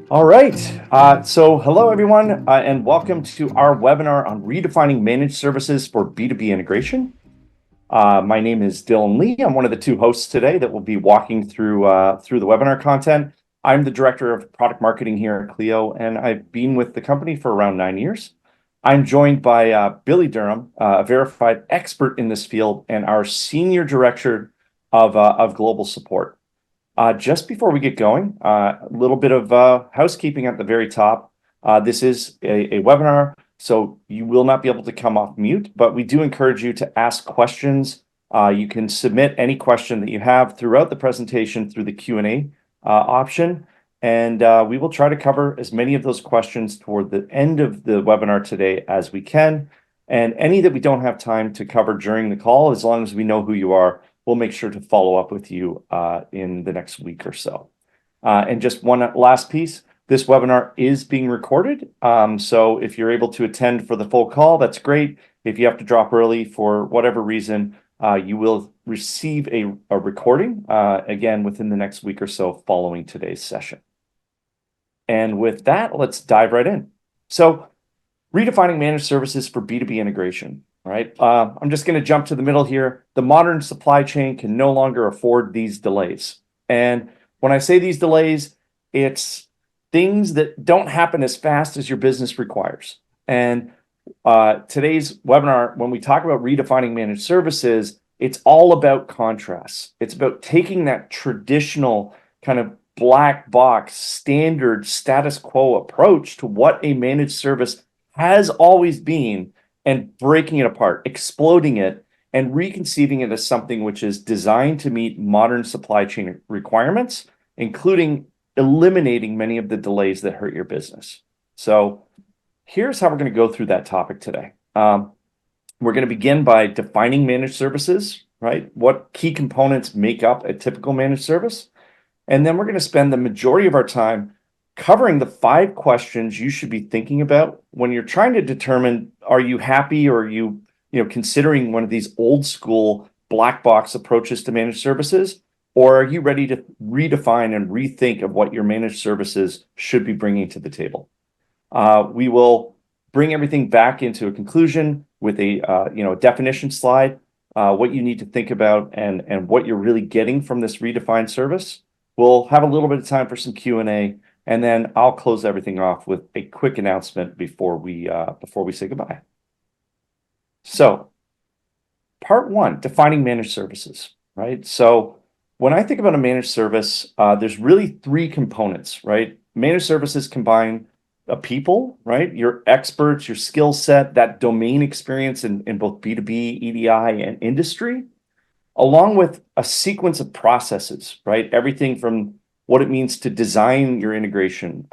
All right. So hello, everyone, and welcome to our webinar on redefining managed services for B2B integration. My name is Dylan Lee. I'm one of the two hosts today that will be walking through the webinar content. I'm the director of product marketing here at Cleo, and I've been with the company for around 9 years. I'm joined by Billy Durham, a verified expert in this field, and our senior director of global support. Just before we get going, a little bit of housekeeping at the very top. This is a webinar, so you will not be able to come off mute, but we do encourage you to ask questions. You can submit any question that you have throughout the presentation through the Q&A option, and we will try to cover as many of those questions toward the end of the webinar today as we can. And any that we don't have time to cover during the call, as long as we know who you are, we'll make sure to follow up with you in the next week or so. And just one last piece, this webinar is being recorded. So if you're able to attend for the full call, that's great. If you have to drop early for whatever reason, you will receive a recording, again, within the next week or so following today's session. And with that, let's dive right in. So redefining managed services for B2B integration. Right. I'm just going to jump to the middle here. The modern supply chain can no longer afford these delays. And when I say these delays, it's things that don't happen as fast as your business requires. And today's webinar, when we talk about redefining managed services, it's all about contrasts. It's about taking that traditional kind of black box, standard status quo approach to what a managed service has always been, and breaking it apart, exploding it, and reconceiving it as something which is designed to meet modern supply chain requirements, including eliminating many of the delays that hurt your business. So here's how we're going to go through that topic today. We're going to begin by defining managed services, right? What key components make up a typical managed service? And then we're going to spend the majority of our time covering the 5 questions you should be thinking about when you're trying to determine, are you happy, or are you considering one of these old school black box approaches to managed services, or are you ready to redefine and rethink of what your managed services should be bringing to the table? We will bring everything back into a conclusion with a definition slide, what you need to think about and what you're really getting from this redefined service. We'll have a little bit of time for some Q&A. And then I'll close everything off with a quick announcement before we say goodbye. So, part 1, defining managed services, right? So when I think about a managed service, there's really 3 components, right? Managed services combine people, right? Your experts, your skill set, that domain experience in both B2B, EDI, and industry, along with a sequence of processes, right? Everything from what it means to design your integration,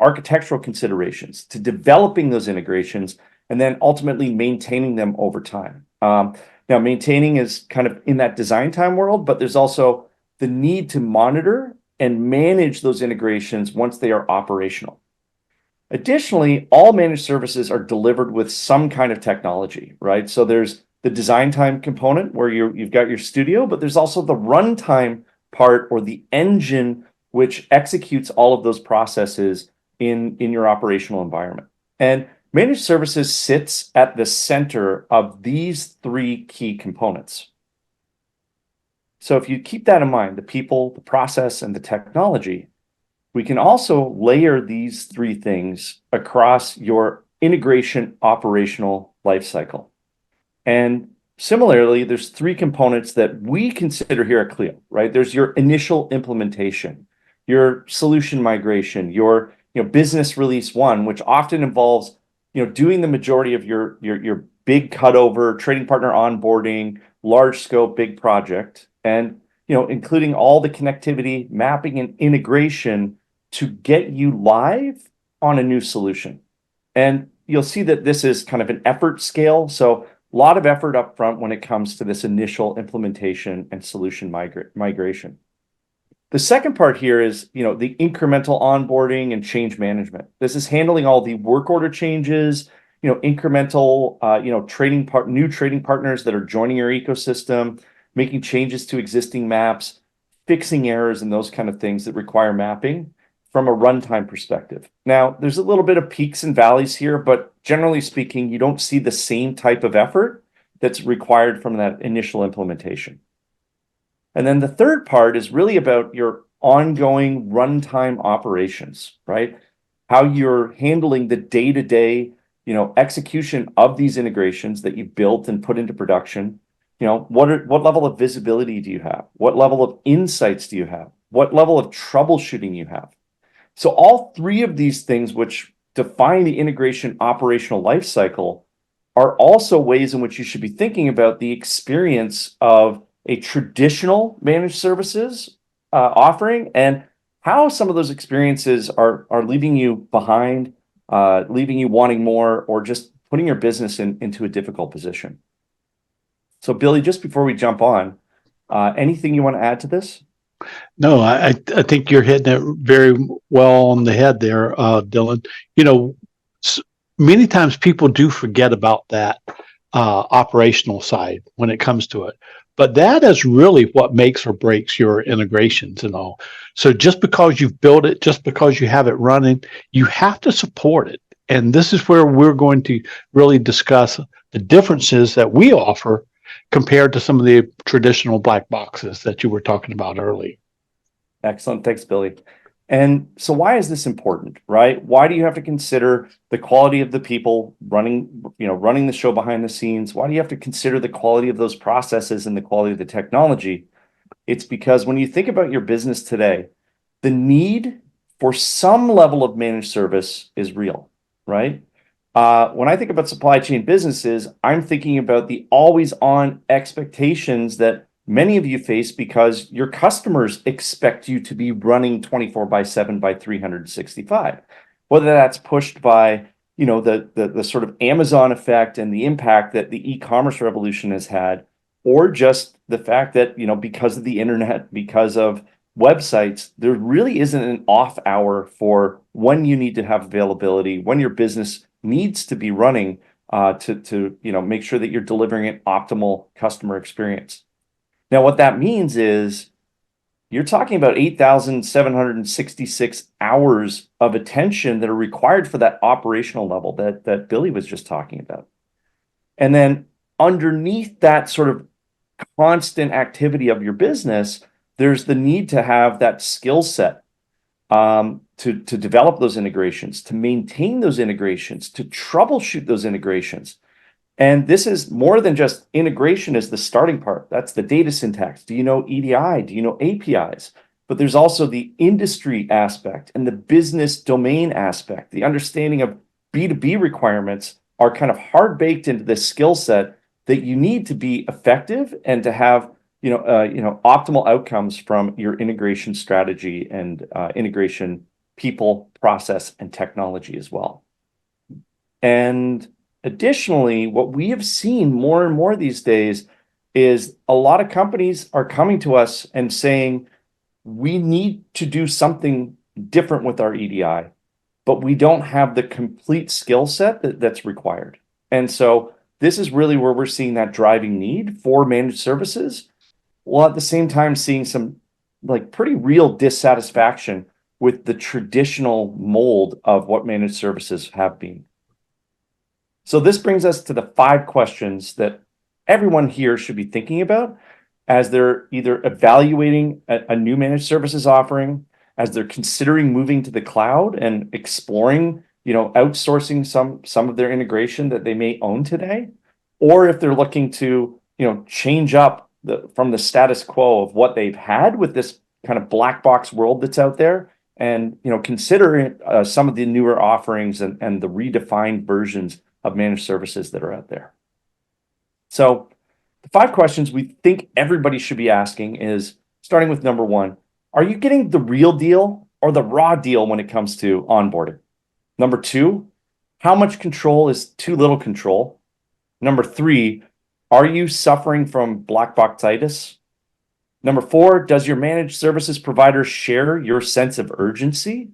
architectural considerations, to developing those integrations, and then ultimately maintaining them over time. Now, maintaining is kind of in that design time world, but there's also the need to monitor and manage those integrations once they are operational. Additionally, all managed services are delivered with some kind of technology, right? So there's the design time component where you've got your studio, but there's also the runtime part, or the engine which executes all of those processes in your operational environment. And managed services sits at the center of these 3 key components. So if you keep that in mind, the people, the process, and the technology, we can also layer these 3 things across your integration operational lifecycle. And similarly, there's 3 components that we consider here at Cleo, right? There's your initial implementation, your solution migration, your business release 1, which often involves doing the majority of your big cutover, trading partner onboarding, large scope, big project, and including all the connectivity, mapping, and integration to get you live on a new solution. And you'll see that this is kind of an effort scale. So a lot of effort up front when it comes to this initial implementation and solution migration. The second part here is, the incremental onboarding and change management. This is handling all the work order changes, incremental, new trading partners that are joining your ecosystem, making changes to existing maps, fixing errors and those kind of things that require mapping, from a runtime perspective. Now, there's a little bit of peaks and valleys here, but generally speaking, you don't see the same type of effort that's required from that initial implementation. And then the third part is really about your ongoing runtime operations, right? How you're handling the day-to-day, execution of these integrations that you built and put into production. What level of visibility do you have? What level of insights do you have? What level of troubleshooting you have? So all three of these things, which define the integration operational lifecycle, are also ways in which you should be thinking about the experience of a traditional managed services offering, and how some of those experiences are leaving you behind, leaving you wanting more, or just putting your business into a difficult position. So, Billy, just before we jump on, anything you want to add to this? No, I think you're hitting it very well on the head there, Dylan. Many times people do forget about that operational side when it comes to it. But that is really what makes or breaks your integrations and all. So just because you've built it, just because you have it running, you have to support it. And this is where we're going to really discuss the differences that we offer compared to some of the traditional black boxes that you were talking about earlier. Excellent. Thanks, Billy. And so why is this important, right? Why do you have to consider the quality of the people running the show behind the scenes? Why do you have to consider the quality of those processes and the quality of the technology? It's because when you think about your business today, the need for some level of managed service is real, right? When I think about supply chain businesses, I'm thinking about the always on expectations that many of you face because your customers expect you to be running 24/7 by 365. Whether that's pushed by, the sort of Amazon effect and the impact that the e-commerce revolution has had, or just the fact that, because of the internet, because of websites, there really isn't an off hour for when you need to have availability, when your business needs to be running to make sure that you're delivering an optimal customer experience. Now, what that means is you're talking about 8,766 hours of attention that are required for that operational level that Billy was just talking about. And then underneath that sort of constant activity of your business, there's the need to have that skill set to develop those integrations, to maintain those integrations, to troubleshoot those integrations. And this is more than just integration as the starting part. That's the data syntax. Do you know EDI? Do you know APIs? But there's also the industry aspect and the business domain aspect. The understanding of B2B requirements are kind of hard baked into this skill set that you need to be effective and to have optimal outcomes from your integration strategy and integration people, process, and technology as well. And additionally, what we have seen more and more these days is a lot of companies are coming to us and saying, we need to do something different with our EDI, but we don't have the complete skill set that's required. And so this is really where we're seeing that driving need for managed services, while at the same time seeing some pretty real dissatisfaction with the traditional mold of what managed services have been. So this brings us to the 5 questions that everyone here should be thinking about as they're either evaluating a new managed services offering, as they're considering moving to the cloud and exploring, outsourcing some of their integration that they may own today, or if they're looking to, change up from the status quo of what they've had with this kind of black box world that's out there, and consider some of the newer offerings and the redefined versions of managed services that are out there. So the 5 questions we think everybody should be asking is, starting with number 1, are you getting the real deal or the raw deal when it comes to onboarding? Number 2, how much control is too little control? Number 3, are you suffering from black boxitis? Number 4, does your managed services provider share your sense of urgency?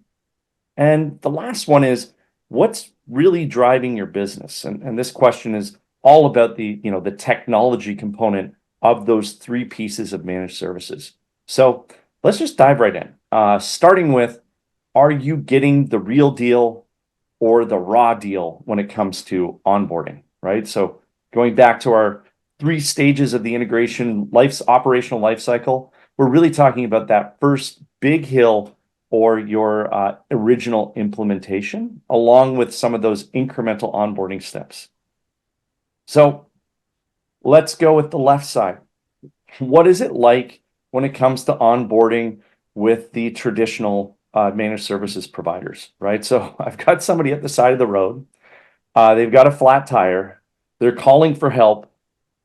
And the last one is, what's really driving your business? And this question is all about the technology component of those 3 pieces of managed services. So let's just dive right in. Starting with, are you getting the real deal or the raw deal when it comes to onboarding, right? So going back to our 3 stages of the integration operational life cycle, we're really talking about that first big hill or your original implementation, along with some of those incremental onboarding steps. So let's go with the left side. What is it like when it comes to onboarding with the traditional managed services providers, right? So I've got somebody at the side of the road. They've got a flat tire. They're calling for help,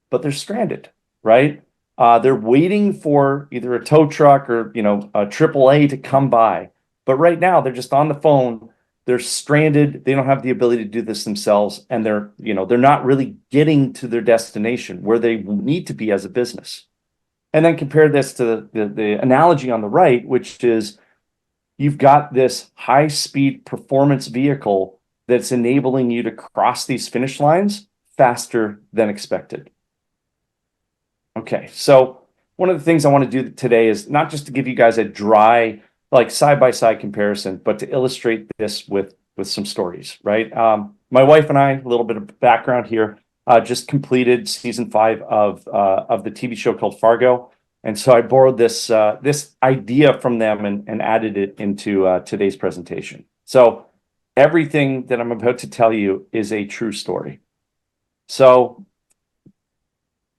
but they're stranded, right? They're waiting for either a tow truck or a AAA to come by. But right now they're just on the phone. They're stranded. They don't have the ability to do this themselves, and they're not really getting to their destination where they need to be as a business. And then compare this to the analogy on the right, which is you've got this high-speed performance vehicle that's enabling you to cross these finish lines faster than expected. Okay, so one of the things I want to do today is not just to give you guys a dry, like side-by-side comparison, but to illustrate this with some stories, right? My wife and I, a little bit of background here, just completed season 5 of the TV show called Fargo. And so I borrowed this idea from them and added it into today's presentation. So everything that I'm about to tell you is a true story. So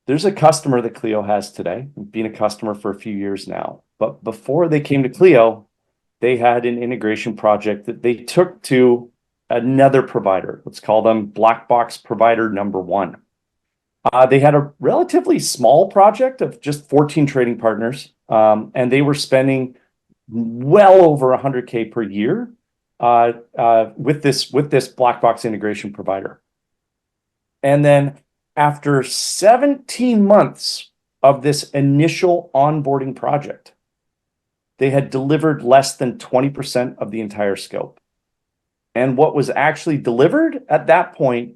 there's a customer that Cleo has today, been a customer for a few years now. But before they came to Cleo, they had an integration project that they took to another provider. Let's call them black box provider number 1. They had a relatively small project of just 14 trading partners, and they were spending well over $100K per year with this black box integration provider. And then after 17 months of this initial onboarding project, they had delivered less than 20% of the entire scope. And what was actually delivered at that point,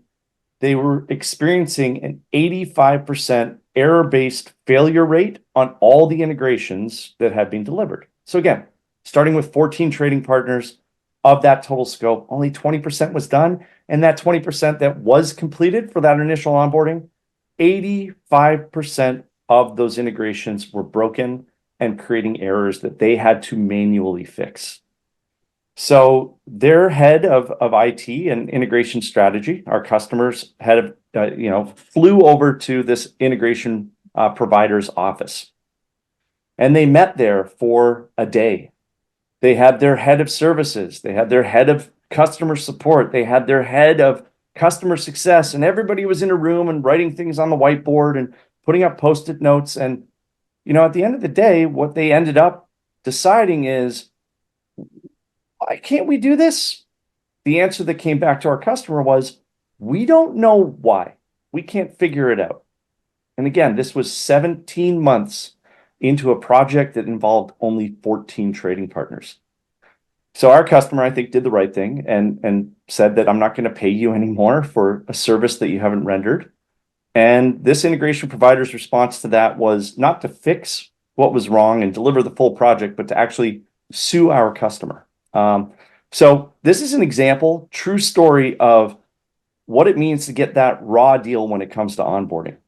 they were experiencing an 85% error-based failure rate on all the integrations that had been delivered. So again, starting with 14 trading partners, of that total scope, only 20% was done. And that 20% that was completed for that initial onboarding, 85% of those integrations were broken and creating errors that they had to manually fix. So their head of IT and integration strategy, our customers head of, flew over to this integration provider's office. And they met there for a day. They had their head of services. They had their head of customer support. They had their head of customer success. And everybody was in a room and writing things on the whiteboard and putting up Post-it notes. And, at the end of the day, what they ended up deciding is, why can't we do this? The answer that came back to our customer was, we don't know why. We can't figure it out. And again, this was 17 months into a project that involved only 14 trading partners. So our customer, I think, did the right thing and said that I'm not going to pay you anymore for a service that you haven't rendered. And this integration provider's response to that was not to fix what was wrong and deliver the full project, but to actually sue our customer. So this is an example, true story of what it means to get that raw deal when it comes to onboarding.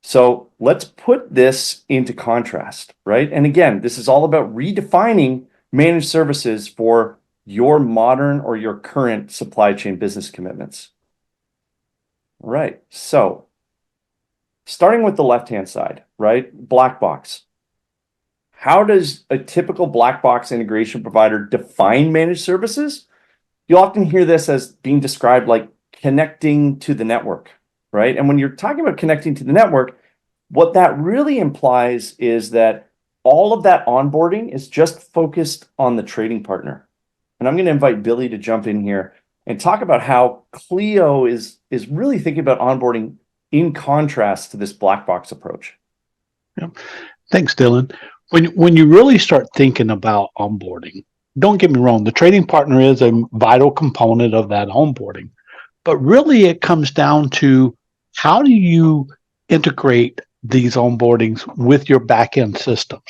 So let's put this into contrast, right? And again, this is all about redefining managed services for your modern or your current supply chain business commitments. Right. So starting with the left-hand side, right? Black box. How does a typical black box integration provider define managed services? You often hear this as being described like connecting to the network, right? And when you're talking about connecting to the network, what that really implies is that all of that onboarding is just focused on the trading partner. And I'm going to invite Billy to jump in here and talk about how Cleo is really thinking about onboarding in contrast to this black box approach. Yeah. Thanks, Dylan. When you really start thinking about onboarding, don't get me wrong, the trading partner is a vital component of that onboarding. But really, it comes down to how do you integrate these onboardings with your back-end systems?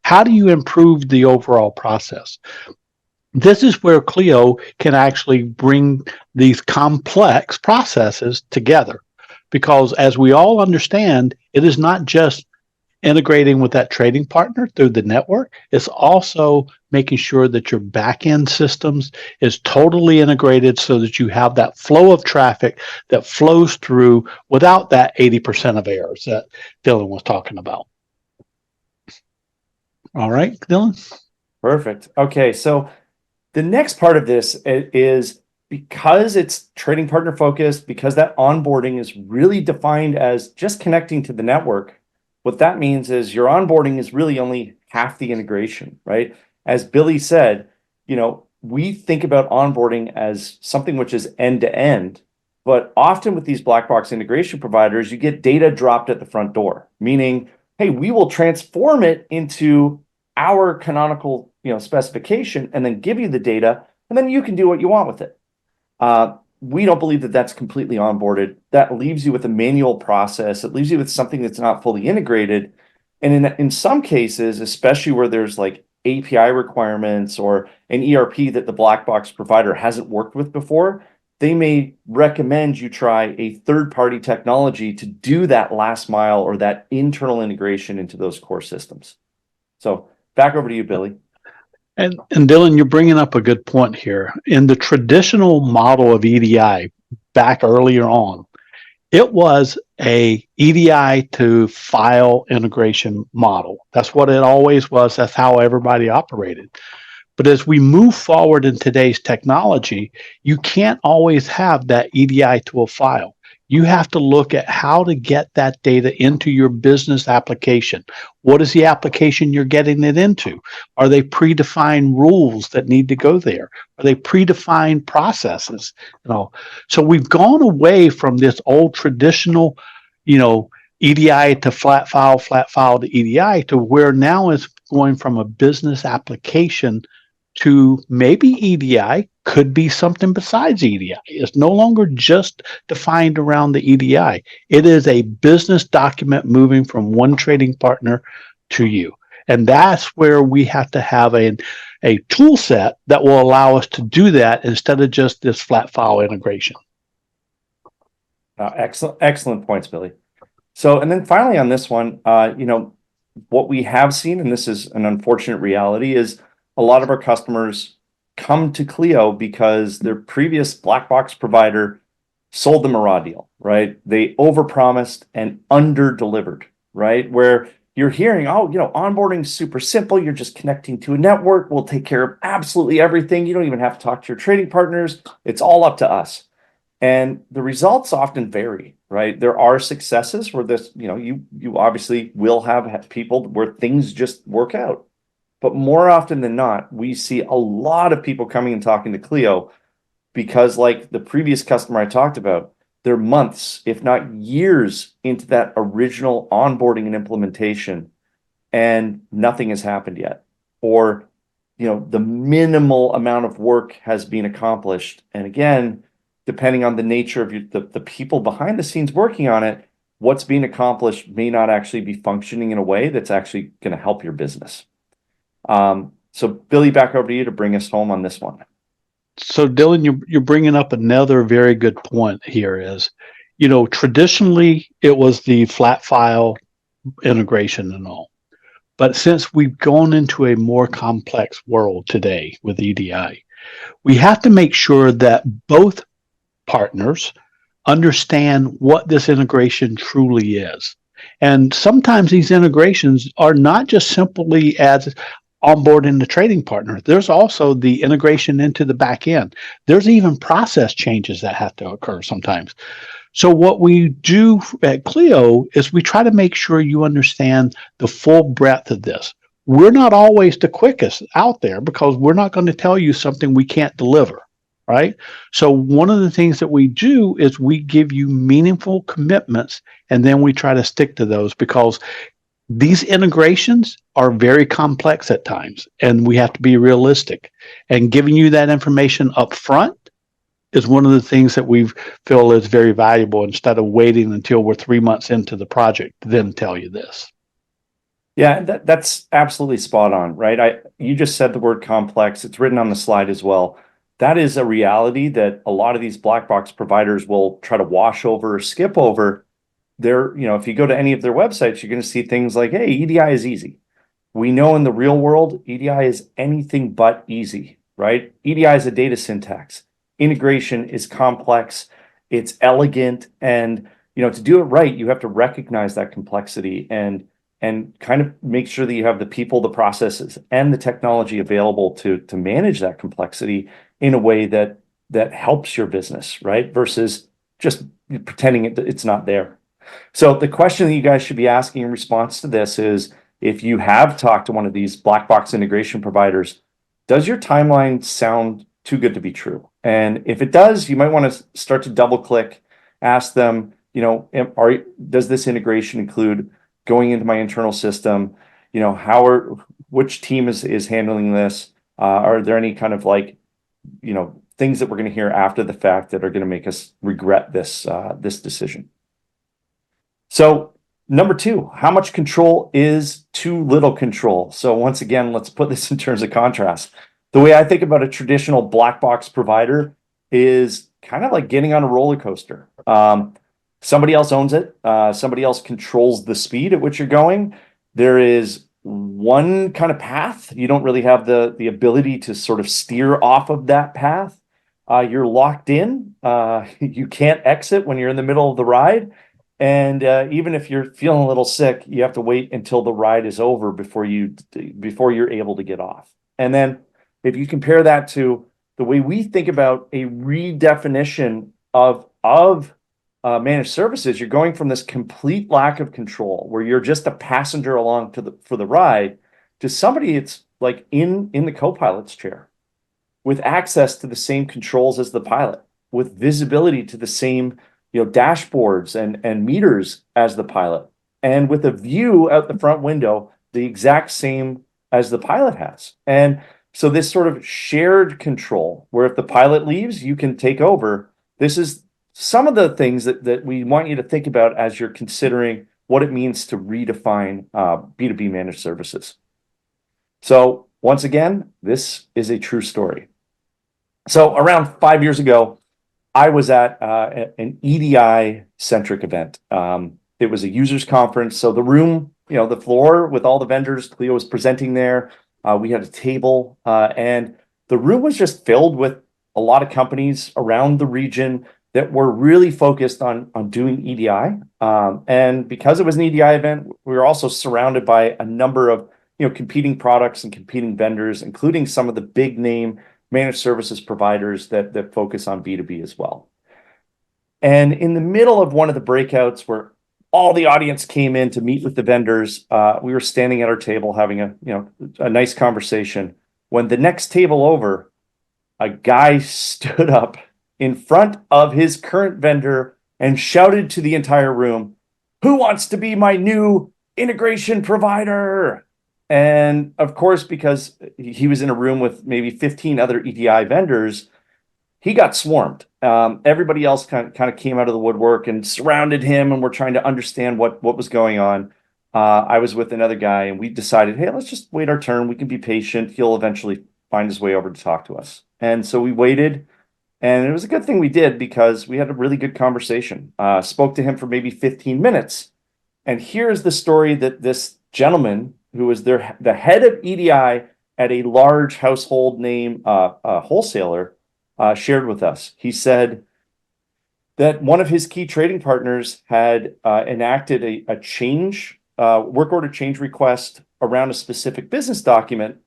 How do you improve the overall process? This is where Cleo can actually bring these complex processes together. Because as we all understand, it is not just integrating with that trading partner through the network. It's also making sure that your back end systems is totally integrated so that you have that flow of traffic that flows through without that 80% of errors that Dylan was talking about. All right, Dylan? Perfect. Okay, so the next part of this is because it's trading partner focused, because that onboarding is really defined as just connecting to the network. What that means is your onboarding is really only half the integration, right? As Billy said, we think about onboarding as something which is end to end, but often with these black box integration providers, you get data dropped at the front door, meaning, hey, we will transform it into our canonical, specification and then give you the data, and then you can do what you want with it. We don't believe that that's completely onboarded. That leaves you with a manual process. It leaves you with something that's not fully integrated. And in some cases, especially where there's like API requirements or an ERP that the black box provider hasn't worked with before, they may recommend you try a third-party technology to do that last mile or that internal integration into those core systems. So back over to you, Billy. And Dylan, you're bringing up a good point here. In the traditional model of EDI back earlier on, it was a EDI to file integration model. That's what it always was. That's how everybody operated. But as we move forward in today's technology, you can't always have that EDI to a file. You have to look at how to get that data into your business application. What is the application you're getting it into? Are they predefined rules that need to go there? Are they predefined processes? So we've gone away from this old traditional, EDI to flat file to EDI to where now it's going from a business application to maybe EDI, could be something besides EDI. It's no longer just defined around the EDI. It is a business document moving from one trading partner to you. And that's where we have to have a tool set that will allow us to do that instead of just this flat file integration. Excellent points, Billy. So, and then finally on this one, what we have seen, and this is an unfortunate reality, is a lot of our customers come to Cleo because their previous black box provider sold them a raw deal, right? They overpromised and under-delivered, right? Where you're hearing, onboarding is super simple. You're just connecting to a network. We'll take care of absolutely everything. You don't even have to talk to your trading partners. It's all up to us. And the results often vary, right? There are successes where this, you obviously will have people where things just work out. But more often than not, we see a lot of people coming and talking to Cleo because, like the previous customer I talked about, they're months, if not years, into that original onboarding and implementation, and nothing has happened yet. Or, the minimal amount of work has been accomplished. And again, depending on the nature of the people behind the scenes working on it, what's being accomplished may not actually be functioning in a way that's actually going to help your business. So Billy, back over to you to bring us home on this one. So Dylan, you're bringing up another very good point here is, traditionally it was the flat file integration and all. But since we've gone into a more complex world today with EDI, we have to make sure that both partners understand what this integration truly is. And sometimes these integrations are not just simply as onboarding the trading partner. There's also the integration into the back end. There's even process changes that have to occur sometimes. So what we do at Cleo is we try to make sure you understand the full breadth of this. We're not always the quickest out there because we're not going to tell you something we can't deliver, right? So one of the things that we do is we give you meaningful commitments and then we try to stick to those because these integrations are very complex at times and we have to be realistic. And giving you that information up front is one of the things that we feel is very valuable instead of waiting until we're 3 months into the project to then tell you this. Yeah, that's absolutely spot on, right? You just said the word complex. It's written on the slide as well. That is a reality that a lot of these black box providers will try to wash over or skip over. If you go to any of their websites, you're going to see things like, hey, EDI is easy. We know in the real world, EDI is anything but easy, right? EDI is a data syntax. Integration is complex, it's elegant, and to do it right, you have to recognize that complexity and kind of make sure that you have the people, the processes, and the technology available to manage that complexity in a way that helps your business, right? Versus just pretending it's not there. So the question that you guys should be asking in response to this is, if you have talked to one of these black box integration providers, does your timeline sound too good to be true? And if it does, you might want to start to double click, ask them, does this integration include going into my internal system? Which team is handling this? Are there any kind of things that we're going to hear after the fact that are going to make us regret this decision? So number two, how much control is too little control? So once again, let's put this in terms of contrast. The way I think about a traditional black box provider is kind of like getting on a roller coaster. Somebody else owns it. Somebody else controls the speed at which you're going. There is one kind of path. You don't really have the ability to sort of steer off of that path. You're locked in. You can't exit when you're in the middle of the ride. And even if you're feeling a little sick, you have to wait until the ride is over before you're able to get off. And then if you compare that to the way we think about a redefinition of managed services, you're going from this complete lack of control, where you're just a passenger along for the ride, to somebody it's like in the co-pilot's chair, with access to the same controls as the pilot, with visibility to the same dashboards and meters as the pilot, and with a view out the front window the exact same as the pilot has. And so this sort of shared control, where if the pilot leaves, you can take over. This is some of the things that we want you to think about as you're considering what it means to redefine B2B managed services. So once again, this is a true story. So around 5 years ago, I was at an EDI centric event. It was a users conference. So the room, the floor with all the vendors, Cleo was presenting there. We had a table, and the room was just filled with a lot of companies around the region that were really focused on doing EDI. And because it was an EDI event, we were also surrounded by a number of competing products and competing vendors, including some of the big name managed services providers that focus on B2B as well. And in the middle of one of the breakouts, where all the audience came in to meet with the vendors, we were standing at our table having a nice conversation, when the next table over, a guy stood up in front of his current vendor and shouted to the entire room, "Who wants to be my new integration provider?" And of course, because he was in a room with maybe 15 other EDI vendors, he got swarmed. Everybody else kind of came out of the woodwork and surrounded him, and we're trying to understand what was going on. I was with another guy, and we decided, hey, let's just wait our turn. We can be patient. He'll eventually find his way over to talk to us. And so we waited, and it was a good thing we did, because we had a really good conversation. Spoke to him for maybe 15 minutes. And here's the story that this gentleman, who was the head of EDI at a large household name wholesaler, shared with us. He said that one of his key trading partners had enacted a change, work order change request around a specific business document,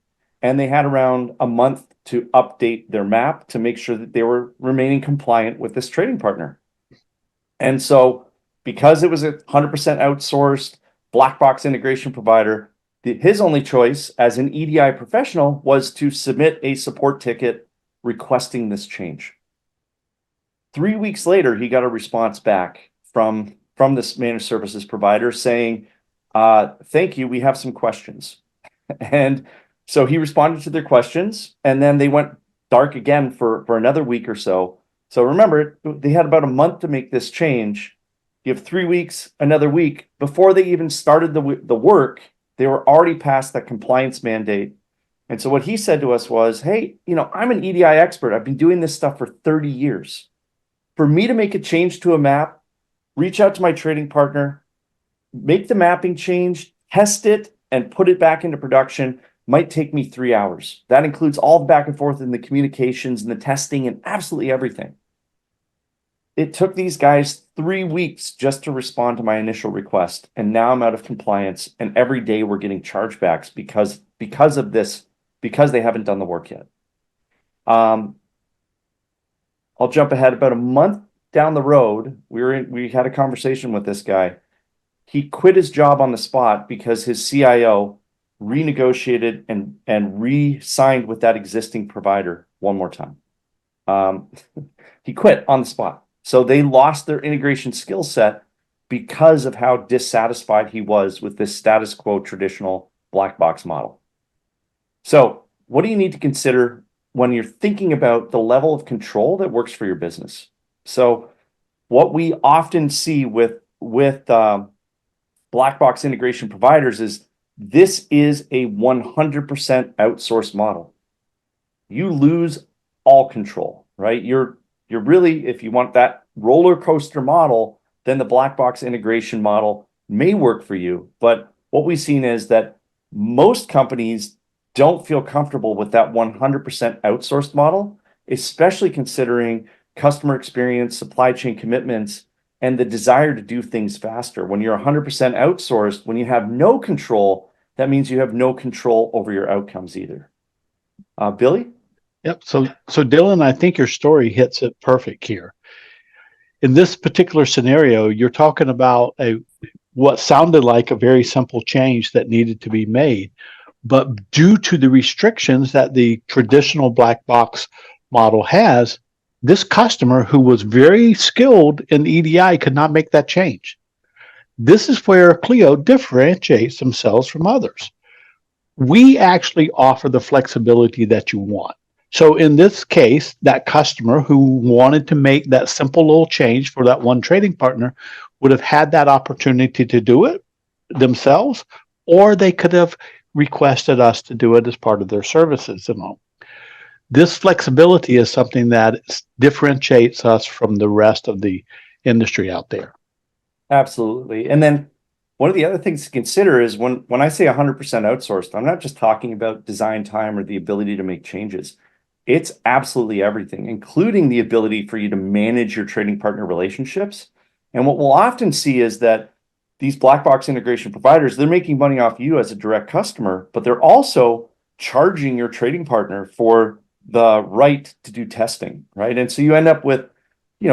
and they had around a month to update their map to make sure that they were remaining compliant with this trading partner. And so, because it was a 100% outsourced black box integration provider, his only choice as an EDI professional was to submit a support ticket requesting this change. 3 weeks later, he got a response back from this managed services provider saying, "Thank you, we have some questions." And so he responded to their questions, and then they went dark again for another week or so. So remember, they had about a month to make this change. You have 3 weeks, another week before they even started the work. They were already past that compliance mandate. And so what he said to us was, hey, I'm an EDI expert. I've been doing this stuff for 30 years. For me to make a change to a map, reach out to my trading partner, make the mapping change, test it, and put it back into production might take me 3 hours. That includes all the back and forth and the communications and the testing and absolutely everything. It took these guys 3 weeks just to respond to my initial request. And now I'm out of compliance. And every day we're getting chargebacks because of this, because they haven't done the work yet. I'll jump ahead. About a month down the road, we had a conversation with this guy. He quit his job on the spot because his CIO renegotiated and re-signed with that existing provider one more time. He quit on the spot. So they lost their integration skill set because of how dissatisfied he was with this status quo traditional black box model. So what do you need to consider when you're thinking about the level of control that works for your business? So what we often see with black box integration providers is this is a 100% outsourced model. You lose all control, right? You're really, if you want that roller coaster model, then the black box integration model may work for you. But what we've seen is that most companies don't feel comfortable with that 100% outsourced model, especially considering customer experience, supply chain commitments, and the desire to do things faster. When you're 100% outsourced, when you have no control, that means you have no control over your outcomes either. Billy? Yep. So Dylan, I think your story hits it perfect here. In this particular scenario, you're talking about what sounded like a very simple change that needed to be made, but due to the restrictions that the traditional black box model has, this customer who was very skilled in EDI could not make that change. This is where Cleo differentiates themselves from others. We actually offer the flexibility that you want. So in this case, that customer who wanted to make that simple little change for that one trading partner would have had that opportunity to do it themselves, or they could have requested us to do it as part of their services and all. This flexibility is something that differentiates us from the rest of the industry out there. Absolutely. And then one of the other things to consider is when I say 100% outsourced, I'm not just talking about design time or the ability to make changes. It's absolutely everything, including the ability for you to manage your trading partner relationships. And what we'll often see is that these black box integration providers, they're making money off you as a direct customer, but they're also charging your trading partner for the right to do testing, right? And so you end up with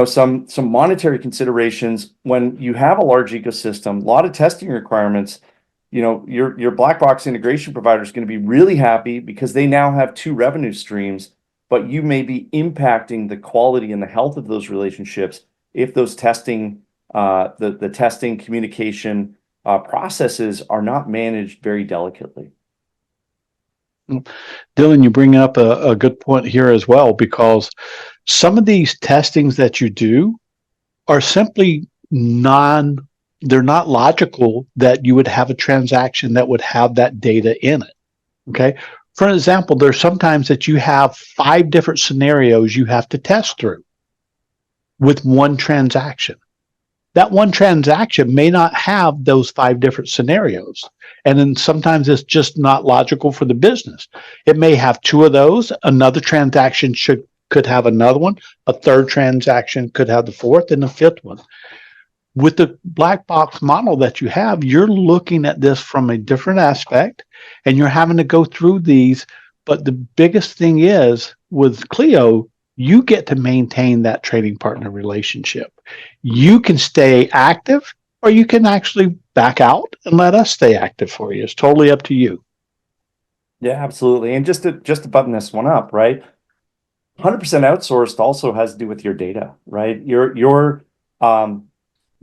some monetary considerations when you have a large ecosystem, a lot of testing requirements. Your black box integration provider is going to be really happy because they now have 2 revenue streams, but you may be impacting the quality and the health of those relationships if those testing, the testing communication processes are not managed very delicately. Dylan, you bring up a good point here as well, because some of these testings that you do are simply they're not logical that you would have a transaction that would have that data in it. Okay. For example, there's sometimes that you have 5 different scenarios you have to test through with one transaction. That one transaction may not have those 5 different scenarios. And then sometimes it's just not logical for the business. It may have 2 of those. Another transaction could have another one. A third transaction could have the 4th and the 5th one. With the black box model that you have, you're looking at this from a different aspect and you're having to go through these. But the biggest thing is with Cleo, you get to maintain that trading partner relationship. You can stay active or you can actually back out and let us stay active for you. It's totally up to you. Yeah, absolutely. And just to button this one up, right? 100% outsourced also has to do with your data, right? Your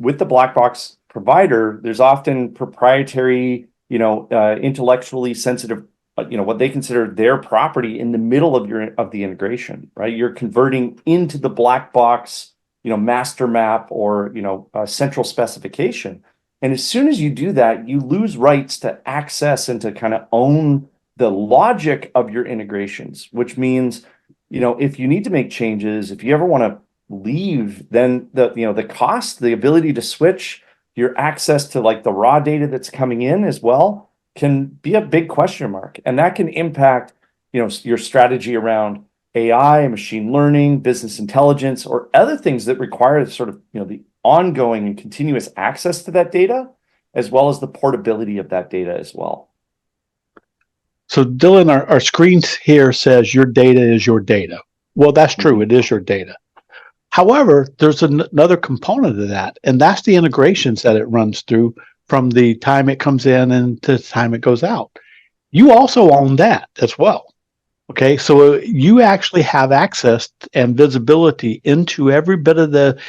with the black box provider, there's often proprietary, intellectually sensitive, what they consider their property in the middle of the integration, right? You're converting into the black box, master map or central specification. And as soon as you do that, you lose rights to access and to kind of own the logic of your integrations, which means, if you need to make changes, if you ever want to leave, then the cost, the ability to switch, your access to like the raw data that's coming in as well can be a big question mark. And that can impact, your strategy around AI, machine learning, business intelligence, or other things that require sort of, the ongoing and continuous access to that data, as well as the portability of that data as well. So Dylan, our screen here says your data is your data. Well, that's true. It is your data. However, there's another component of that, and that's the integrations that it runs through from the time it comes in and to the time it goes out. You also own that as well. Okay, so you actually have access and visibility into every bit of the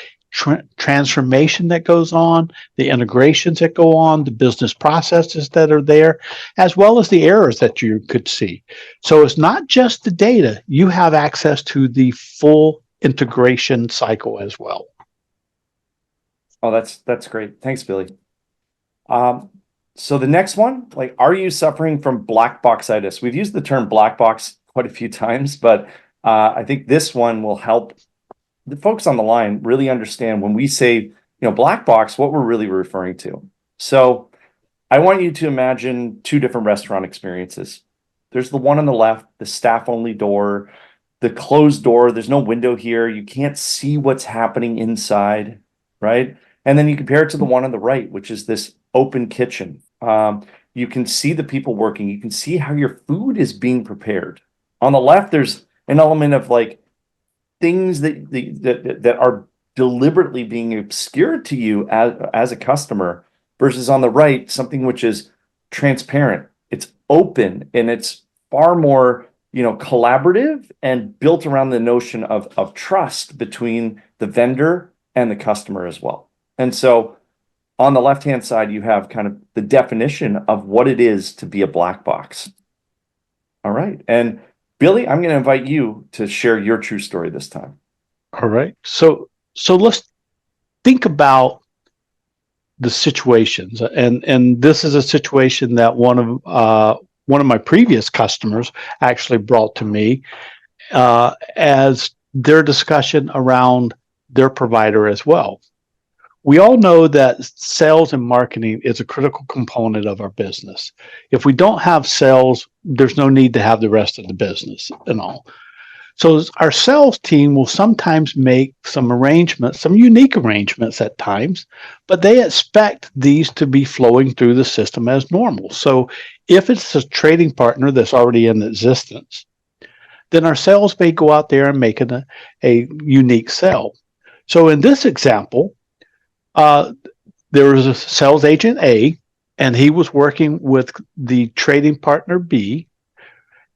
transformation that goes on, the integrations that go on, the business processes that are there, as well as the errors that you could see. So it's not just the data, you have access to the full integration cycle as well. Oh, that's great. Thanks, Billy. So the next one, like, are you suffering from black boxitis? We've used the term black box quite a few times, but I think this one will help the folks on the line really understand when we say, black box, what we're really referring to. So I want you to imagine two different restaurant experiences. There's the one on the left, the staff only door, the closed door. There's no window here. You can't see what's happening inside, right? And then you compare it to the one on the right, which is this open kitchen. You can see the people working. You can see how your food is being prepared. On the left, there's an element of like things that are deliberately being obscured to you as a customer, versus on the right, something which is transparent. It's open and it's far more, collaborative and built around the notion of trust between the vendor and the customer as well. And so on the left-hand side, you have kind of the definition of what it is to be a black box. All right. And Billy, I'm going to invite you to share your true story this time. All right. So let's think about the situations, and this is a situation that one of my previous customers actually brought to me as their discussion around their provider as well. We all know that sales and marketing is a critical component of our business. If we don't have sales, there's no need to have the rest of the business and all. So our sales team will sometimes make some arrangements, some unique arrangements at times, but they expect these to be flowing through the system as normal. So if it's a trading partner that's already in existence, then our sales may go out there and make a unique sale. So in this example, there was a sales agent A, and he was working with the trading partner B,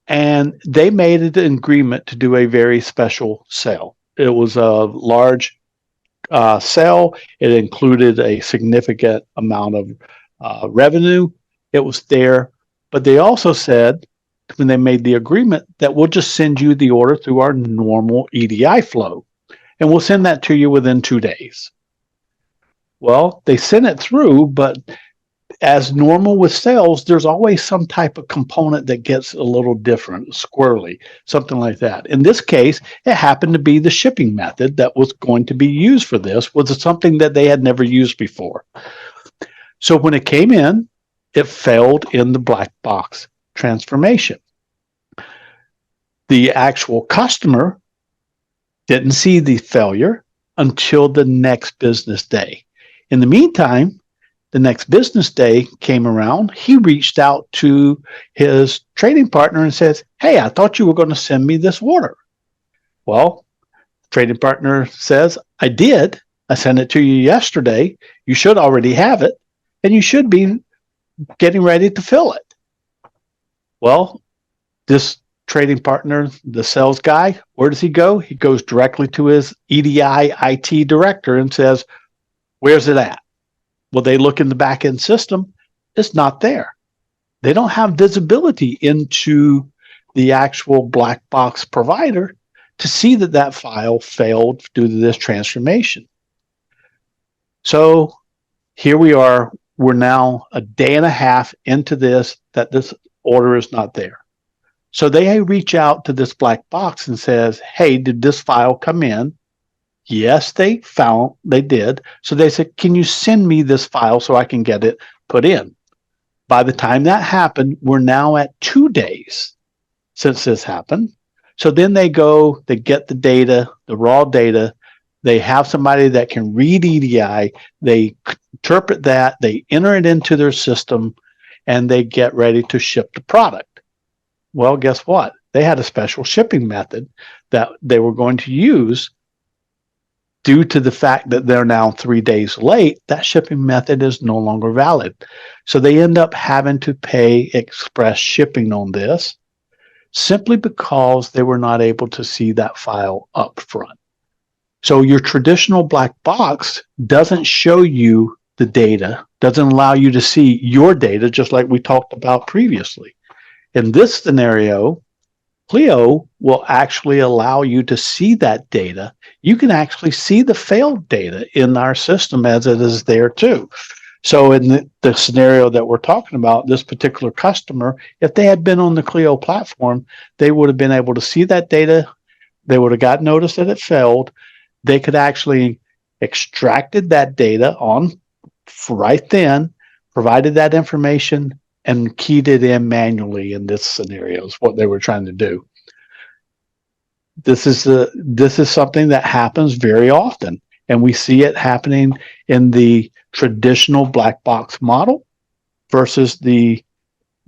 and they made an agreement to do a very special sale. It was a large sale. It included a significant amount of revenue. It was there, but they also said when they made the agreement that we'll just send you the order through our normal EDI flow, and we'll send that to you within 2 days. Well, they sent it through, but as normal with sales, there's always some type of component that gets a little different, squirrely, something like that. In this case, it happened to be the shipping method that was going to be used for this was something that they had never used before. So when it came in, it failed in the black box transformation. The actual customer didn't see the failure until the next business day. In the meantime, the next business day came around. He reached out to his trading partner and says, "Hey, I thought you were going to send me this order." Well, trading partner says, "I did. I sent it to you yesterday. You should already have it, and you should be getting ready to fill it." Well, this trading partner, the sales guy, where does he go? He goes directly to his EDI IT director and says, "Where's it at?" Well, they look in the back end system, it's not there. They don't have visibility into the actual black box provider to see that that file failed due to this transformation. So here we are we're now a day and a half into this, that this order is not there. So they reach out to this black box and says, hey, did this file come in? Yes, they did. So they said, can you send me this file so I can get it put in? By the time that happened, we're now at 2 days since this happened. So then they get the data, the raw data. They have somebody that can read EDI. They interpret that, they enter it into their system, and they get ready to ship the product. Well, guess what? They had a special shipping method that they were going to use. Due to the fact that they're now 3 days late, that shipping method is no longer valid. So they end up having to pay express shipping on this simply because they were not able to see that file up front. So your traditional black box doesn't show you the data, doesn't allow you to see your data, just like we talked about previously. In this scenario, Cleo will actually allow you to see that data. You can actually see the failed data in our system as it is there too. So in the scenario that we're talking about, this particular customer, if they had been on the Cleo platform, they would have been able to see that data. They would have got notice that it failed. They could actually extracted that data on right then, provided that information, and keyed it in manually in this scenario is what they were trying to do. This is something that happens very often, and we see it happening in the traditional black box model versus the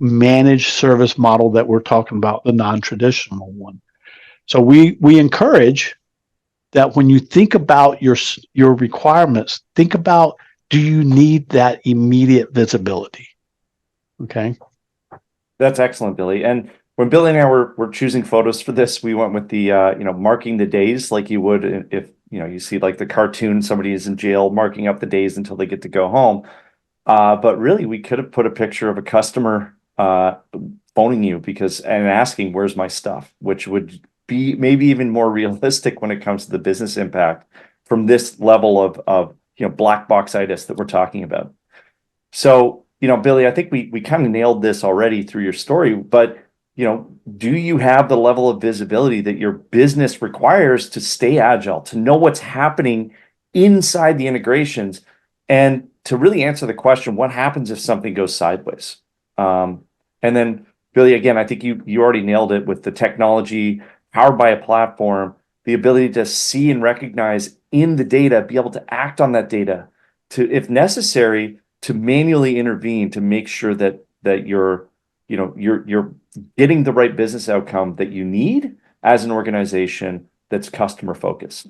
managed service model that we're talking about, the non-traditional one. So we encourage that when you think about your requirements, think about, do you need that immediate visibility? Okay. That's excellent, Billy. And when Billy and I were choosing photos for this, we went with the marking the days like you would if you see like the cartoon, somebody is in jail marking up the days until they get to go home. But really, we could have put a picture of a customer phoning you and asking, "Where's my stuff?" Which would be maybe even more realistic when it comes to the business impact from this level of black box-itis that we're talking about. So, Billy, I think we kind of nailed this already through your story, but do you have the level of visibility that your business requires to stay agile, to know what's happening inside the integrations, and to really answer the question, what happens if something goes sideways? And then, Billy, again, I think you already nailed it with the technology powered by a platform, the ability to see and recognize in the data, be able to act on that data, to, if necessary, to manually intervene to make sure that you're getting the right business outcome that you need as an organization that's customer focused.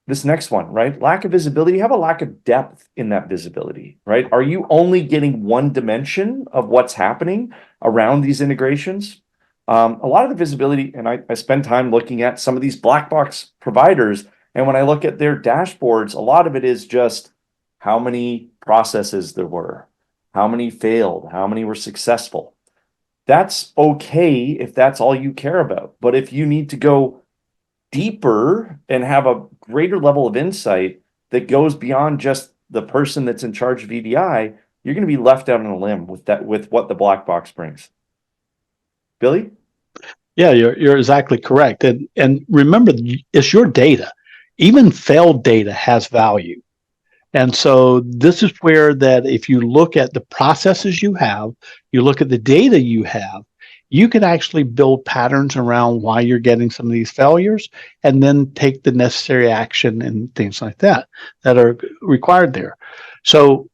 This next one, right? Lack of visibility. You have a lack of depth in that visibility, right? Are you only getting one dimension of what's happening around these integrations? A lot of the visibility, and I spend time looking at some of these black box providers, and when I look at their dashboards, a lot of it is just how many processes there were, how many failed, how many were successful. That's okay if that's all you care about. But if you need to go deeper and have a greater level of insight that goes beyond just the person that's in charge of EDI, you're going to be left out on a limb with what the black box brings. Billy? Yeah, you're exactly correct. And remember, it's your data. Even failed data has value. And so this is where that if you look at the processes you have, you look at the data you have, you can actually build patterns around why you're getting some of these failures and then take the necessary action and things like that are required there. So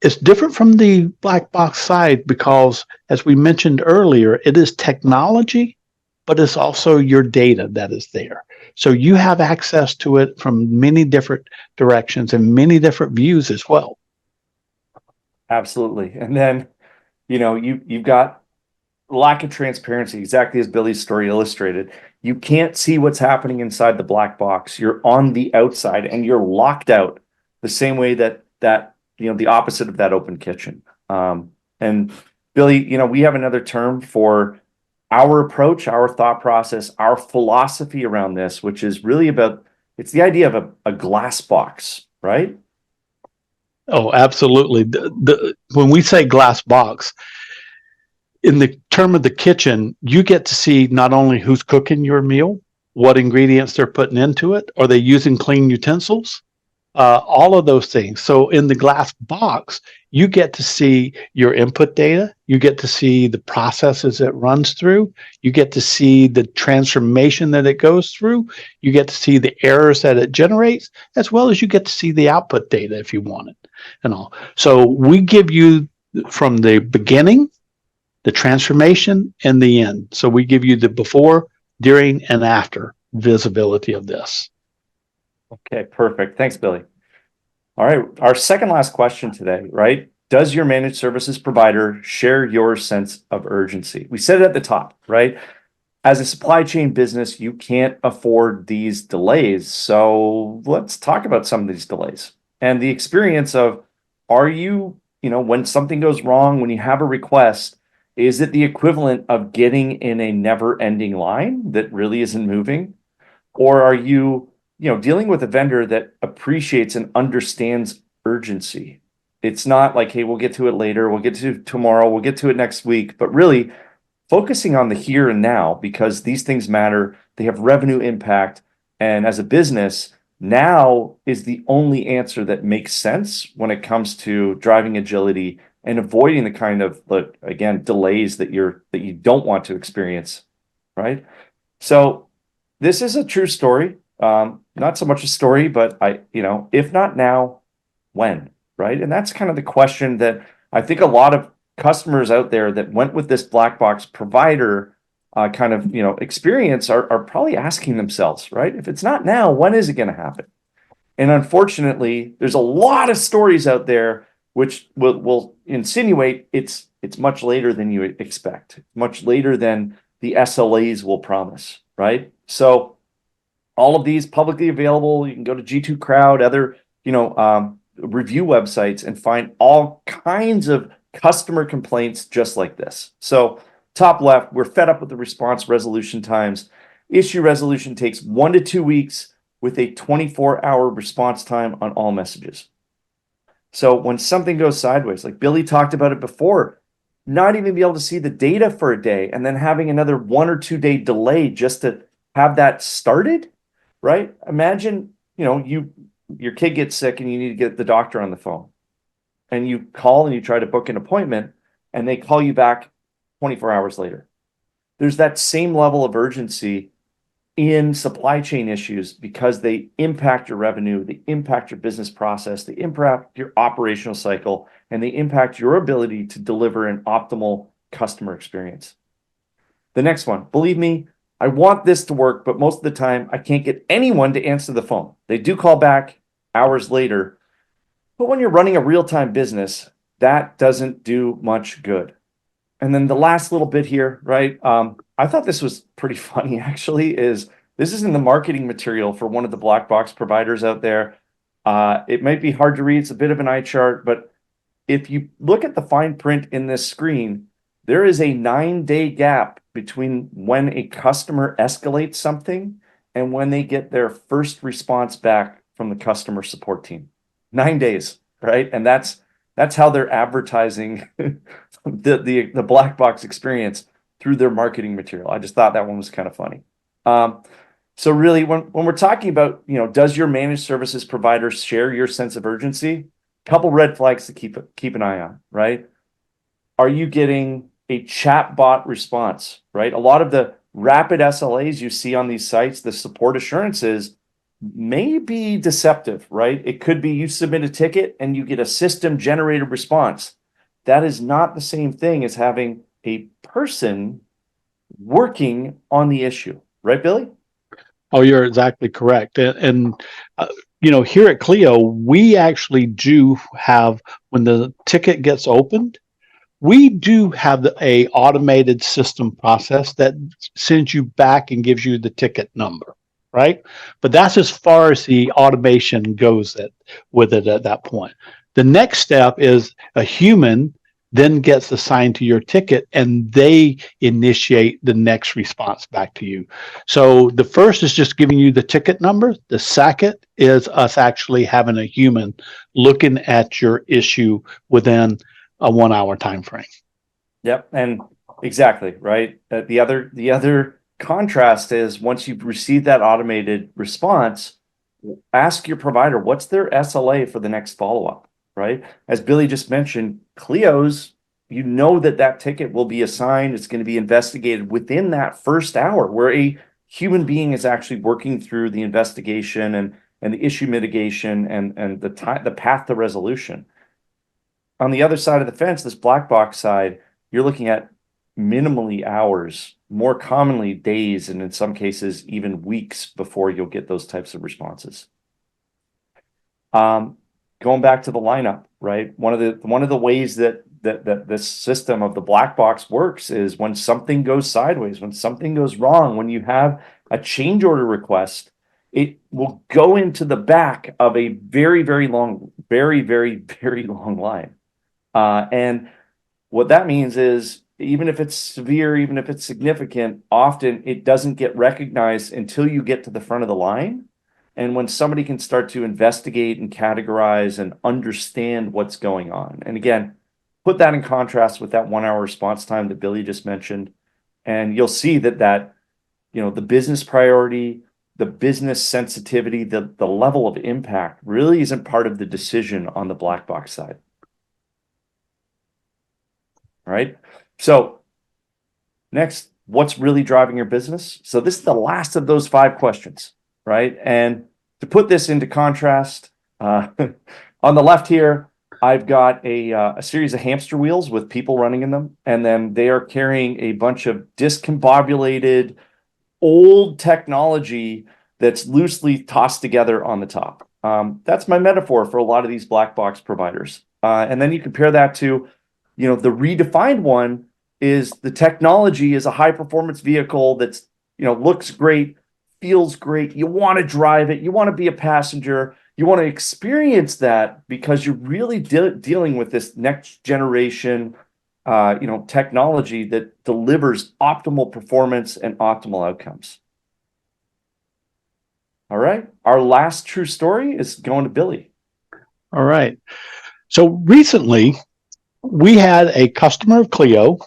it's different from the black box side because, as we mentioned earlier, it is technology, but it's also your data that is there. So you have access to it from many different directions and many different views as well. Absolutely. And then, you've got lack of transparency, exactly as Billy's story illustrated. You can't see what's happening inside the black box. You're on the outside and you're locked out the same way that the opposite of that open kitchen. And Billy, we have another term for our approach, our thought process, our philosophy around this, which is really it's the idea of a glass box, right? Oh, absolutely. When we say glass box, in the term of the kitchen, you get to see not only who's cooking your meal, what ingredients they're putting into it, are they using clean utensils, all of those things. So in the glass box, you get to see your input data, you get to see the processes it runs through, you get to see the transformation that it goes through, you get to see the errors that it generates, as well as you get to see the output data if you want it and all. So we give you from the beginning, the transformation, and the end. So we give you the before, during, and after visibility of this. Okay, perfect. Thanks, Billy. All right, our second last question today, right? Does your managed services provider share your sense of urgency? We said it at the top, right? As a supply chain business, you can't afford these delays. So let's talk about some of these delays and the experience of, are you, when something goes wrong, when you have a request, is it the equivalent of getting in a never-ending line that really isn't moving? Or are you, dealing with a vendor that appreciates and understands urgency? It's not like, hey, we'll get to it later, we'll get to it tomorrow, we'll get to it next week, but really focusing on the here and now, because these things matter, they have revenue impact. And as a business, now is the only answer that makes sense when it comes to driving agility and avoiding the kind of, again, delays that you don't want to experience, right? So this is a true story. Not so much a story, but if not now, when, right? And that's kind of the question that I think a lot of customers out there that went with this black box provider experience are probably asking themselves, right? If it's not now, when is it going to happen? And unfortunately, there's a lot of stories out there which will insinuate it's much later than you expect, much later than the SLAs will promise, right? So all of these publicly available, you can go to G2 Crowd, other review websites, and find all kinds of customer complaints just like this. So top left, we're fed up with the response resolution times. Issue resolution takes 1 to 2 weeks with a 24-hour response time on all messages. So when something goes sideways, like Billy talked about it before, not even be able to see the data for a day and then having another 1 or 2 day delay just to have that started, right? Imagine, your kid gets sick and you need to get the doctor on the phone, and you call and you try to book an appointment and they call you back 24 hours later. There's that same level of urgency in supply chain issues because they impact your revenue, they impact your business process, they impact your operational cycle, and they impact your ability to deliver an optimal customer experience. The next one, believe me, I want this to work, but most of the time I can't get anyone to answer the phone. They do call back hours later, but when you're running a real-time business, that doesn't do much good. And then the last little bit here, right? I thought this was pretty funny, actually, this is in the marketing material for one of the black box providers out there. It might be hard to read. It's a bit of an eye chart, but if you look at the fine print in this screen, there is a 9-day gap between when a customer escalates something and when they get their first response back from the customer support team. 9 days, right? And that's how they're advertising the black box experience through their marketing material. I just thought that one was kind of funny. So really, when we're talking about, does your managed services provider share your sense of urgency? A couple red flags to keep an eye on, right? Are you getting a chatbot response, right? A lot of the rapid SLAs you see on these sites, the support assurances may be deceptive, right? It could be you submit a ticket and you get a system generated response. That is not the same thing as having a person working on the issue, right, Billy? Oh, you're exactly correct. Here at Cleo, we actually do have, when the ticket gets opened, we do have a automated system process that sends you back and gives you the ticket number, right? But that's as far as the automation goes with it at that point. The next step is a human then gets assigned to your ticket, and they initiate the next response back to you. So the first is just giving you the ticket number. The second is us actually having a human looking at your issue within a 1 hour time frame. Yep, and exactly right. The other contrast is once you've received that automated response, ask your provider what's their SLA for the next follow-up, right? As Billy just mentioned, Cleo's, you know that ticket will be assigned. It's going to be investigated within that first hour, where a human being is actually working through the investigation and the issue mitigation and the path to resolution. On the other side of the fence, this black box side, you're looking at minimally hours, more commonly days, and in some cases even weeks before you'll get those types of responses. Going back to the lineup, right? One of the ways that this system of the black box works is when something goes sideways, when something goes wrong, when you have a change order request, it will go into the back of a very, very long, very, very, very long line. And what that means is even if it's severe, even if it's significant, often it doesn't get recognized until you get to the front of the line. And when somebody can start to investigate and categorize and understand what's going on. And again, put that in contrast with that 1 hour response time that Billy just mentioned. And you'll see that the business priority, the business sensitivity, the level of impact really isn't part of the decision on the black box side. Right? So next, what's really driving your business? So this is the last of those 5 questions, right? And to put this into contrast, on the left here, I've got a series of hamster wheels with people running in them, and then they are carrying a bunch of discombobulated old technology that's loosely tossed together on the top. That's my metaphor for a lot of these black box providers. And then you compare that to the redefined one is the technology is a high performance vehicle that's, looks great, feels great. You want to drive it. You want to be a passenger. You want to experience that because you're really dealing with this next generation, technology that delivers optimal performance and optimal outcomes. All right. Our last true story is going to Billy. All right. So recently, we had a customer of Cleo,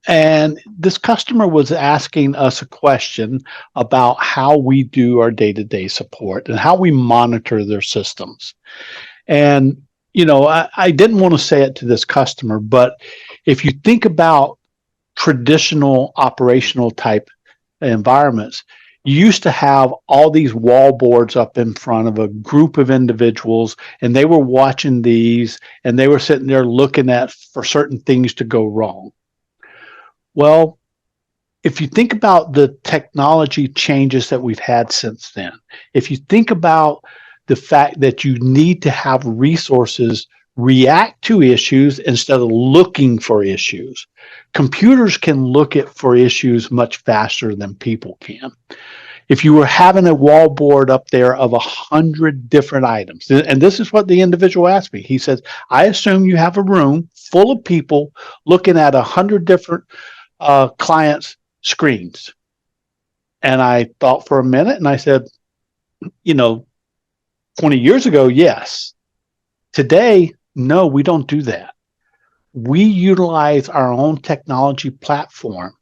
and this customer was asking us a question about how we do our day-to-day support and how we monitor their systems. And, I didn't want to say it to this customer, but if you think about traditional operational type environments, you used to have all these wall boards up in front of a group of individuals, and they were watching these and they were sitting there looking at for certain things to go wrong. Well, if you think about the technology changes that we've had since then, if you think about the fact that you need to have resources react to issues instead of looking for issues, computers can look for issues much faster than people can. If you were having a wall board up there of 100 different items, and this is what the individual asked me, he says, I assume you have a room full of people looking at 100 different clients' screens. And I thought for a minute and I said, 20 years ago, yes. Today, no, we don't do that. We utilize our own technology platform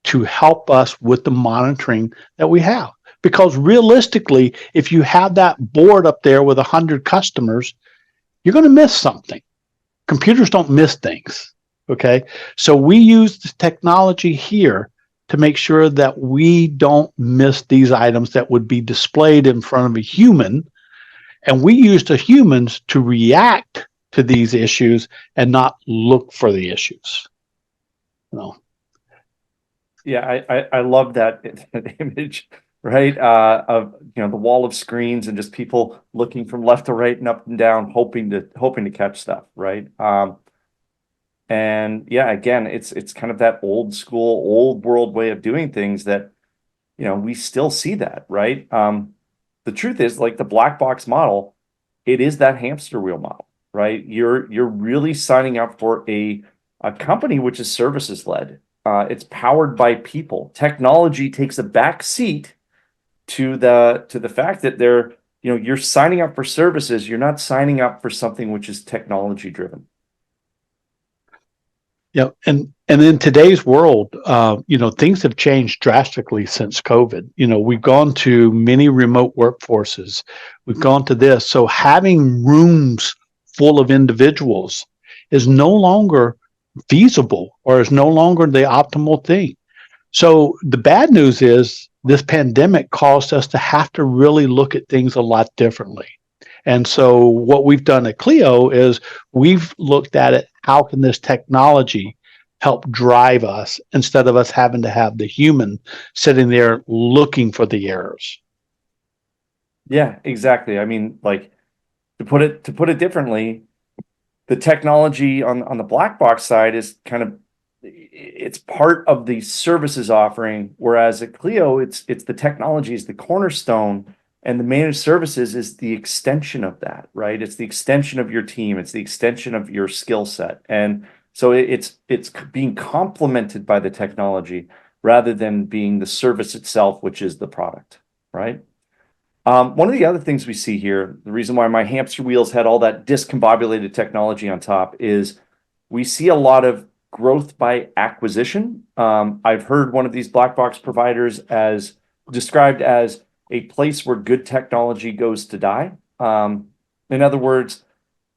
to help us with the monitoring that we have. Because realistically, if you have that board up there with 100 customers, you're going to miss something. Computers don't miss things. Okay. So we use the technology here to make sure that we don't miss these items that would be displayed in front of a human. And we use the humans to react to these issues and not look for the issues. Yeah, I love that image, right? Of the wall of screens and just people looking from left to right and up and down, hoping to catch stuff, right? And yeah, again, it's kind of that old school, old world way of doing things that we still see that, right? The truth is, like the black box model, it is that hamster wheel model, right? You're really signing up for a a company which is services led. It's powered by people. Technology takes a back seat to the fact that you're signing up for services. You're not signing up for something which is technology driven. Yeah, and in today's world, things have changed drastically since COVID. We've gone to many remote workforces. We've gone to this. So having rooms full of individuals is no longer feasible or is no longer the optimal thing. So the bad news is this pandemic caused us to have to really look at things a lot differently. And so what we've done at Cleo is we've looked at it, how can this technology help drive us instead of us having to have the human sitting there looking for the errors? Yeah, exactly. I mean, like to put it differently, the technology on the black box side is it's part of the services offering, whereas at Clio, it's the technology is the cornerstone, and the managed services is the extension of that, right? It's the extension of your team, it's the extension of your skill set, and so it's being complemented by the technology rather than being the service itself, which is the product, right? One of the other things we see here, the reason why my hamster wheels had all that discombobulated technology on top is we see a lot of growth by acquisition. I've heard one of these black box providers as described as a place where good technology goes to die. In other words,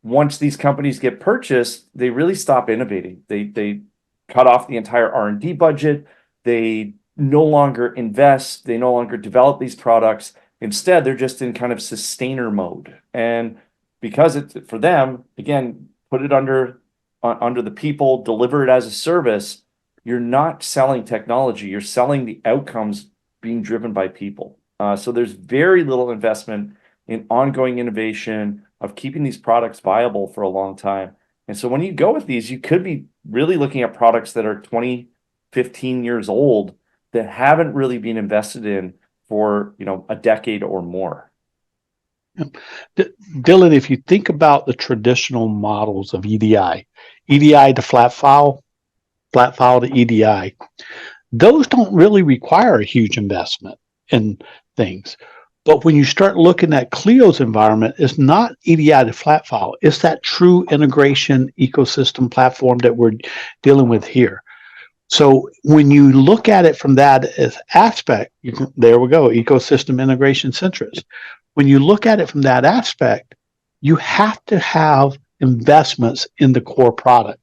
once these companies get purchased, they really stop innovating. They cut off the entire R&D budget. They no longer invest. They no longer develop these products. Instead, they're just in kind of sustainer mode. And because it's for them, again, put it under the people, deliver it as a service, you're not selling technology, you're selling the outcomes being driven by people. So there's very little investment in ongoing innovation of keeping these products viable for a long time. And so when you go with these, you could be really looking at products that are 20, 15 years old that haven't really been invested in for a decade or more. Dylan, if you think about the traditional models of EDI to flat file to EDI, those don't really require a huge investment in things. But when you start looking at Clio's environment, it's not EDI to flat file. It's that true integration ecosystem platform that we're dealing with here. So when you look at it from that aspect, there we go, ecosystem integration centrist. When you look at it from that aspect, you have to have investments in the core product.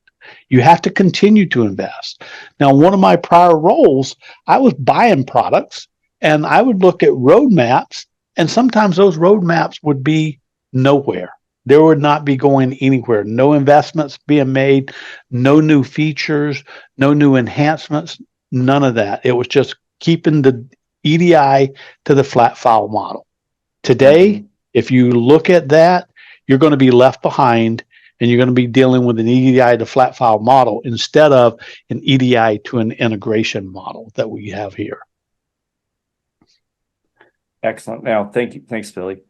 You have to continue to invest. Now, one of my prior roles, I was buying products and I would look at roadmaps, and sometimes those roadmaps would be nowhere. There would not be going anywhere. No investments being made, no new features, no new enhancements, none of that. It was just keeping the EDI to the flat file model. Today, if you look at that, you're going to be left behind and you're going to be dealing with an EDI to flat file model instead of an EDI to an integration model that we have here. Excellent. Now, thank you. Thanks, Billy.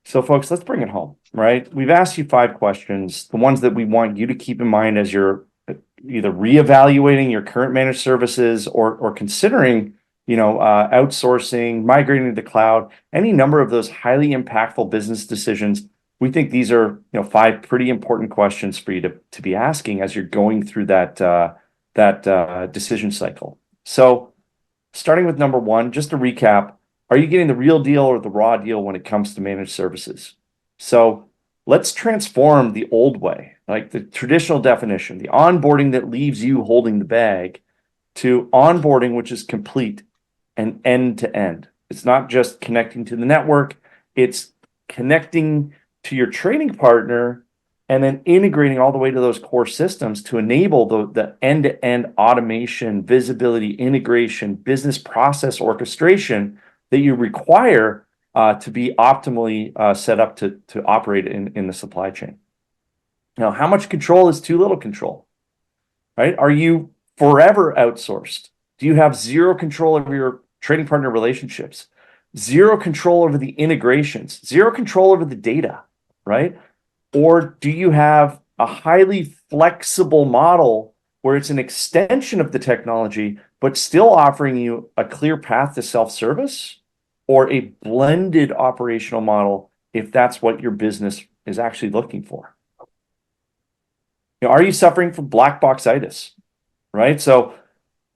So folks, let's bring it home, right? We've asked you 5 questions, the ones that we want you to keep in mind as you're either reevaluating your current managed services or considering, outsourcing, migrating to the cloud, any number of those highly impactful business decisions. We think these are, 5 pretty important questions for you to be asking as you're going through that decision cycle. So starting with number 1, just to recap, are you getting the real deal or the raw deal when it comes to managed services? So let's transform the old way, like the traditional definition, the onboarding that leaves you holding the bag, to onboarding which is complete and end to end. It's not just connecting to the network, it's connecting to your trading partner and then integrating all the way to those core systems to enable the end-to-end automation, visibility, integration, business process orchestration that you require to be optimally set up to operate in the supply chain. Now, how much control is too little control, right? Are you forever outsourced? Do you have zero control over your trading partner relationships? Zero control over the integrations? Zero control over the data, right? Or do you have a highly flexible model where it's an extension of the technology, but still offering you a clear path to self-service, or a blended operational model if that's what your business is actually looking for. Are you suffering from black boxitis, right? So,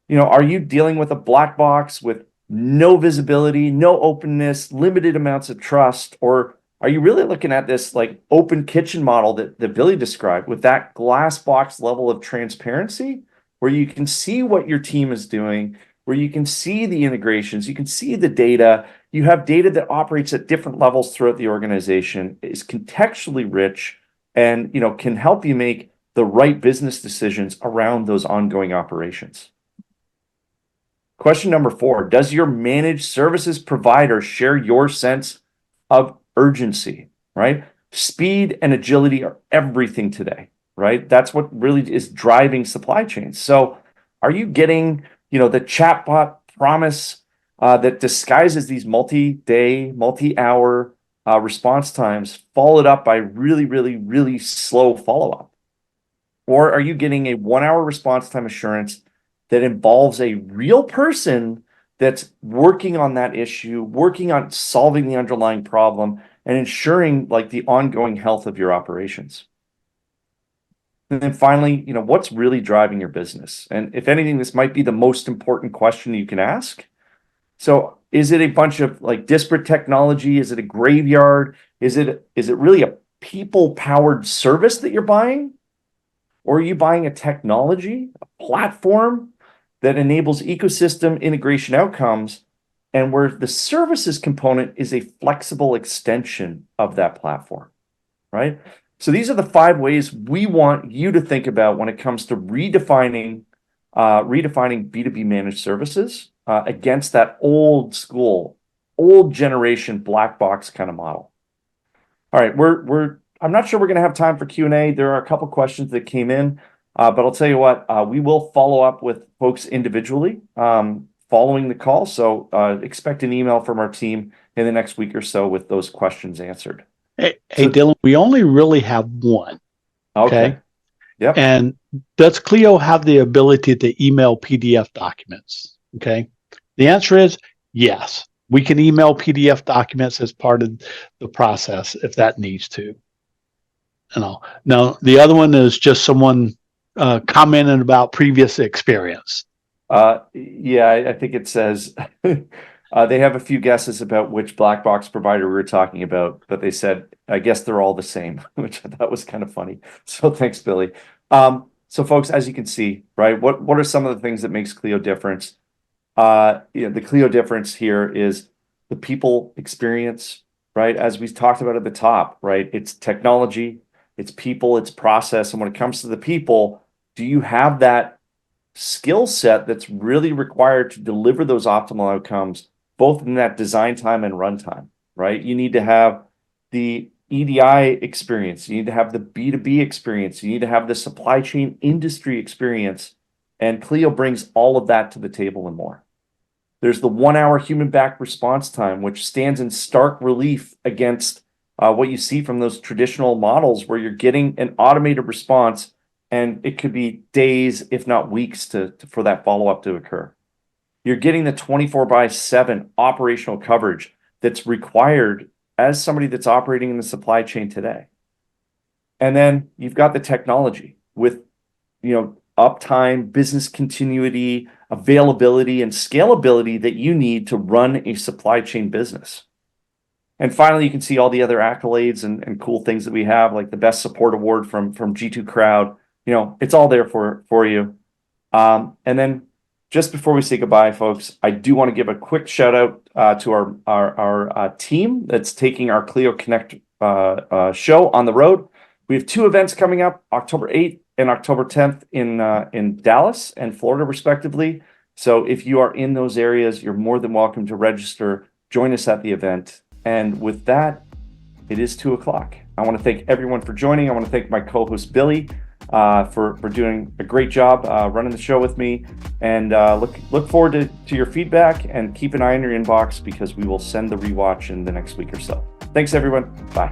are you dealing with a black box with no visibility, no openness, limited amounts of trust, or are you really looking at this like open kitchen model that Billy described with that glass box level of transparency where you can see what your team is doing, where you can see the integrations, you can see the data, you have data that operates at different levels throughout the organization, is contextually rich, and can help you make the right business decisions around those ongoing operations. Question number 4, does your managed services provider share your sense of urgency, right? Speed and agility are everything today, right? That's what really is driving supply chains. So are you getting, the chatbot promise that disguises these multi-day, multi-hour response times, followed up by really, really, really slow follow-up? Or are you getting a 1-hour response time assurance that involves a real person that's working on that issue, working on solving the underlying problem, and ensuring like the ongoing health of your operations? And then finally, what's really driving your business? And if anything, this might be the most important question you can ask. So is it a bunch of like disparate technology? Is it a graveyard? Is it really a people-powered service that you're buying? Or are you buying a technology, a platform that enables ecosystem integration outcomes, and where the services component is a flexible extension of that platform, right? So these are the 5 ways we want you to think about when it comes to redefining B2B managed services against that old school, old generation black box kind of model. All right, I'm not sure we're going to have time for Q&A. There are a couple questions that came in, but I'll tell you what, we will follow up with folks individually following the call. So expect an email from our team in the next week or so with those questions answered. Hey, Dylan, we only really have one. Okay. Yep. And does Cleo have the ability to email PDF documents? Okay. The answer is yes. We can email PDF documents as part of the process if that needs to. Now, the other one is just someone commenting about previous experience. Yeah, I think it says they have a few guesses about which black box provider we were talking about, but they said, I guess they're all the same, which I thought was kind of funny. So thanks, Billy. So folks, as you can see, right, what are some of the things that makes Cleo different? The Cleo difference here is the people experience, right? As we talked about at the top, right? It's technology, it's people, it's process. And when it comes to the people, do you have that skill set that's really required to deliver those optimal outcomes, both in that design time and runtime, right? You need to have the EDI experience. You need to have the B2B experience. You need to have the supply chain industry experience. And Cleo brings all of that to the table and more. There's the 1-hour human-backed response time, which stands in stark relief against what you see from those traditional models where you're getting an automated response, and it could be days, if not weeks, for that follow-up to occur. You're getting the 24/7 operational coverage that's required as somebody that's operating in the supply chain today. And then you've got the technology with, uptime, business continuity, availability, and scalability that you need to run a supply chain business. And finally, you can see all the other accolades and cool things that we have, like the best support award from G2 Crowd. It's all there for you. And then just before we say goodbye, folks, I do want to give a quick shout out to our team that's taking our Cleo Connect show on the road. We have 2 events coming up, October 8th and October 10th in Dallas and Florida, respectively. So if you are in those areas, you're more than welcome to register. Join us at the event. And with that, it is 2:00. I want to thank everyone for joining. I want to thank my co-host Billy for doing a great job running the show with me. And look forward to your feedback, and keep an eye on your inbox because we will send the rewatch in the next week or so. Thanks, everyone. Bye.